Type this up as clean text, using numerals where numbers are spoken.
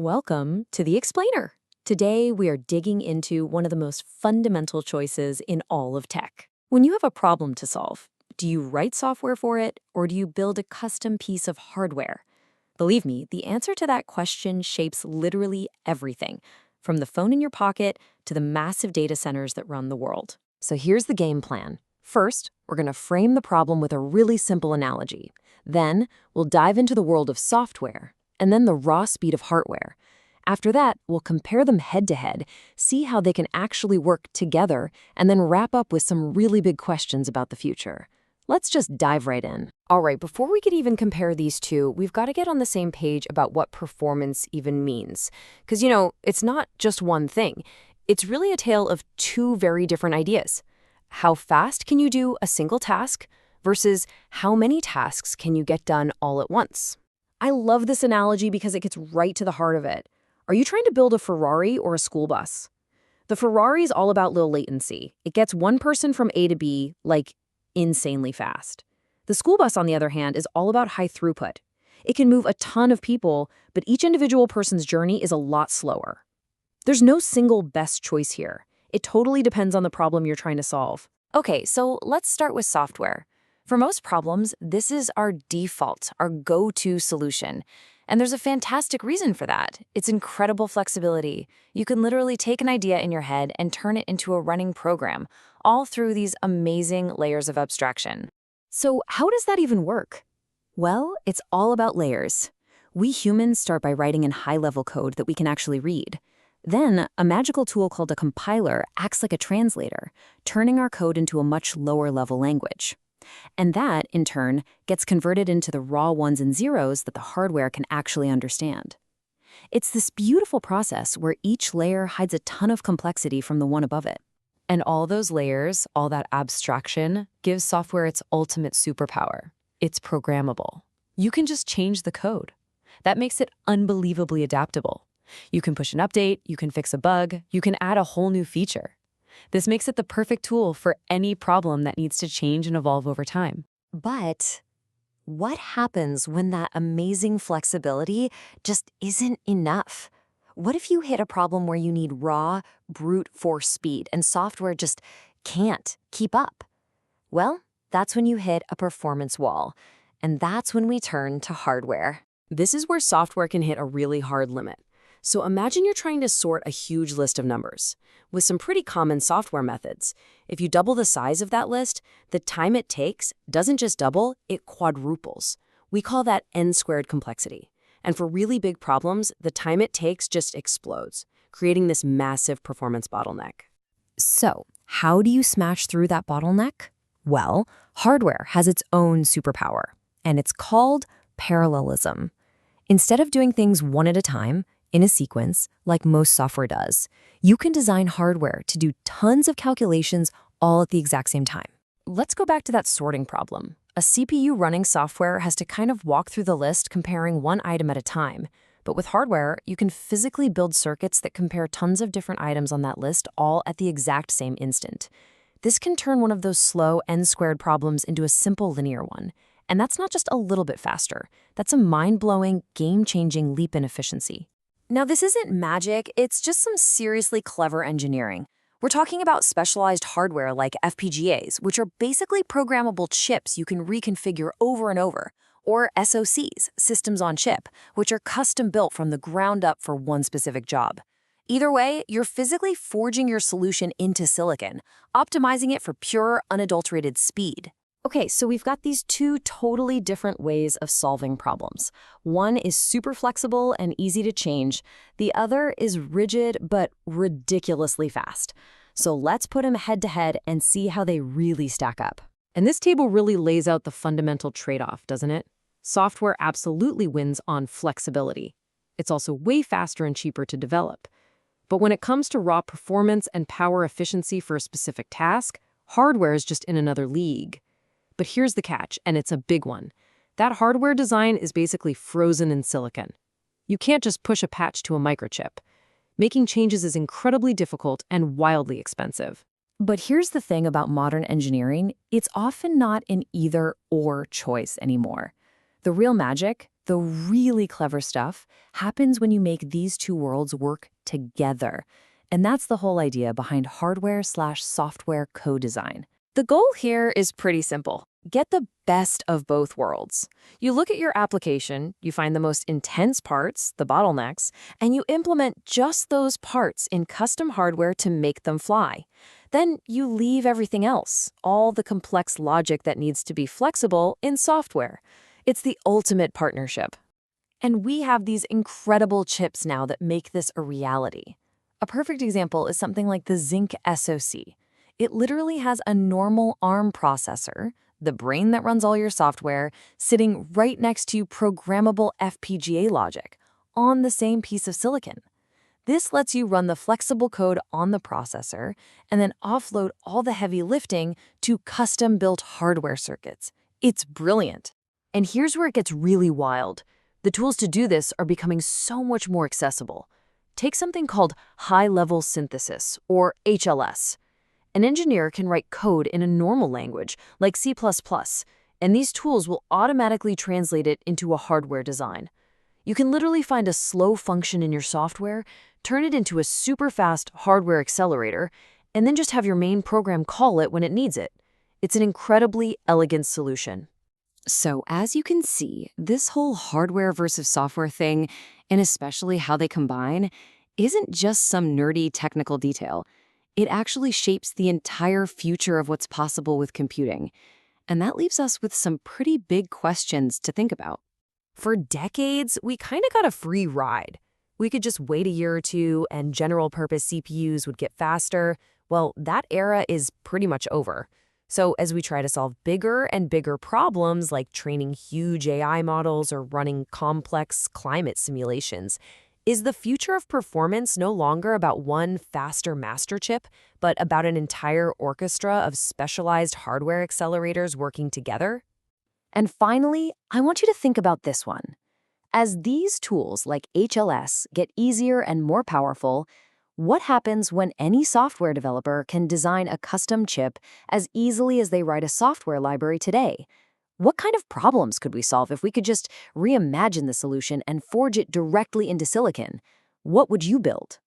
Welcome to The Explainer. Today, we are digging into one of the most fundamental choices in all of tech. When you have a problem to solve, do you write software for it, or do you build a custom piece of hardware? Believe me, the answer to that question shapes literally everything, from the phone in your pocket to the massive data centers that run the world. So here's the game plan. First, we're going to frame the problem with a really simple analogy. Then, we'll dive into the world of software, and then the raw speed of hardware. After that, we'll compare them head-to-head, see how they can actually work together, and then wrap up with some really big questions about the future. Let's just dive right in. All right, before we could even compare these two, we've got to get on the same page about what performance even means. Because, it's not just one thing. It's really a tale of two very different ideas. How fast can you do a single task versus how many tasks can you get done all at once? I love this analogy because it gets right to the heart of it. Are you trying to build a Ferrari or a school bus? The Ferrari is all about low latency. It gets one person from A to B, insanely fast. The school bus, on the other hand, is all about high throughput. It can move a ton of people, but each individual person's journey is a lot slower. There's no single best choice here. It totally depends on the problem you're trying to solve. Okay, so let's start with software. For most problems, this is our default, our go-to solution. And there's a fantastic reason for that. It's incredible flexibility. You can literally take an idea in your head and turn it into a running program, all through these amazing layers of abstraction. So how does that even work? Well, it's all about layers. We humans start by writing in high-level code that we can actually read. Then, a magical tool called a compiler acts like a translator, turning our code into a much lower-level language. And that, in turn, gets converted into the raw ones and zeros that the hardware can actually understand. It's this beautiful process where each layer hides a ton of complexity from the one above it. And all those layers, all that abstraction, gives software its ultimate superpower. It's programmable. You can just change the code. That makes it unbelievably adaptable. You can push an update, you can fix a bug, you can add a whole new feature. This makes it the perfect tool for any problem that needs to change and evolve over time. But what happens when that amazing flexibility just isn't enough? What if you hit a problem where you need raw, brute force speed and software just can't keep up? Well, that's when you hit a performance wall. And that's when we turn to hardware. This is where software can hit a really hard limit. So imagine you're trying to sort a huge list of numbers. With some pretty common software methods, if you double the size of that list, the time it takes doesn't just double, it quadruples. We call that n-squared complexity. And for really big problems, the time it takes just explodes, creating this massive performance bottleneck. So, how do you smash through that bottleneck? Well, hardware has its own superpower, and it's called parallelism. Instead of doing things one at a time, in a sequence, like most software does, you can design hardware to do tons of calculations all at the exact same time. Let's go back to that sorting problem. A CPU running software has to kind of walk through the list comparing one item at a time. But with hardware, you can physically build circuits that compare tons of different items on that list all at the exact same instant. This can turn one of those slow n-squared problems into a simple linear one. And that's not just a little bit faster. That's a mind-blowing, game-changing leap in efficiency. Now, this isn't magic, it's just some seriously clever engineering. We're talking about specialized hardware like FPGAs, which are basically programmable chips you can reconfigure over and over, or SoCs, systems on chip, which are custom built from the ground up for one specific job. Either way, you're physically forging your solution into silicon, optimizing it for pure, unadulterated speed. Okay, so we've got these two totally different ways of solving problems. One is super flexible and easy to change. The other is rigid but ridiculously fast. So let's put them head to head and see how they really stack up. And this table really lays out the fundamental trade-off, doesn't it? Software absolutely wins on flexibility. It's also way faster and cheaper to develop. But when it comes to raw performance and power efficiency for a specific task, hardware is just in another league. But here's the catch, and it's a big one. That hardware design is basically frozen in silicon. You can't just push a patch to a microchip. Making changes is incredibly difficult and wildly expensive. But here's the thing about modern engineering, it's often not an either-or choice anymore. The real magic, The really clever stuff happens when you make these two worlds work together. And that's the whole idea behind hardware/software co-design. The goal here is pretty simple. Get the best of both worlds. You look at your application, you find the most intense parts, the bottlenecks, and you implement just those parts in custom hardware to make them fly. Then you leave everything else, all the complex logic that needs to be flexible, in software. It's the ultimate partnership. And we have these incredible chips now that make this a reality. A perfect example is something like the Zynq SoC. It literally has a normal ARM processor, the brain that runs all your software, sitting right next to programmable FPGA logic on the same piece of silicon. This lets you run the flexible code on the processor and then offload all the heavy lifting to custom-built hardware circuits. It's brilliant. And here's where it gets really wild. The tools to do this are becoming so much more accessible. Take something called high-level synthesis, or HLS. An engineer can write code in a normal language, like C++, and these tools will automatically translate it into a hardware design. You can literally find a slow function in your software, turn it into a super-fast hardware accelerator, and then just have your main program call it when it needs it. It's an incredibly elegant solution. So as you can see, this whole hardware versus software thing, and especially how they combine, isn't just some nerdy technical detail. It actually shapes the entire future of what's possible with computing. And that leaves us with some pretty big questions to think about. For decades, we kind of got a free ride. We could just wait a year or two and general-purpose CPUs would get faster. Well, that era is pretty much over. So as we try to solve bigger and bigger problems like training huge AI models or running complex climate simulations, is the future of performance no longer about one faster master chip, but about an entire orchestra of specialized hardware accelerators working together? And finally, I want you to think about this one. As these tools like HLS get easier and more powerful, what happens when any software developer can design a custom chip as easily as they write a software library today? What kind of problems could we solve if we could just reimagine the solution and forge it directly into silicon? What would you build?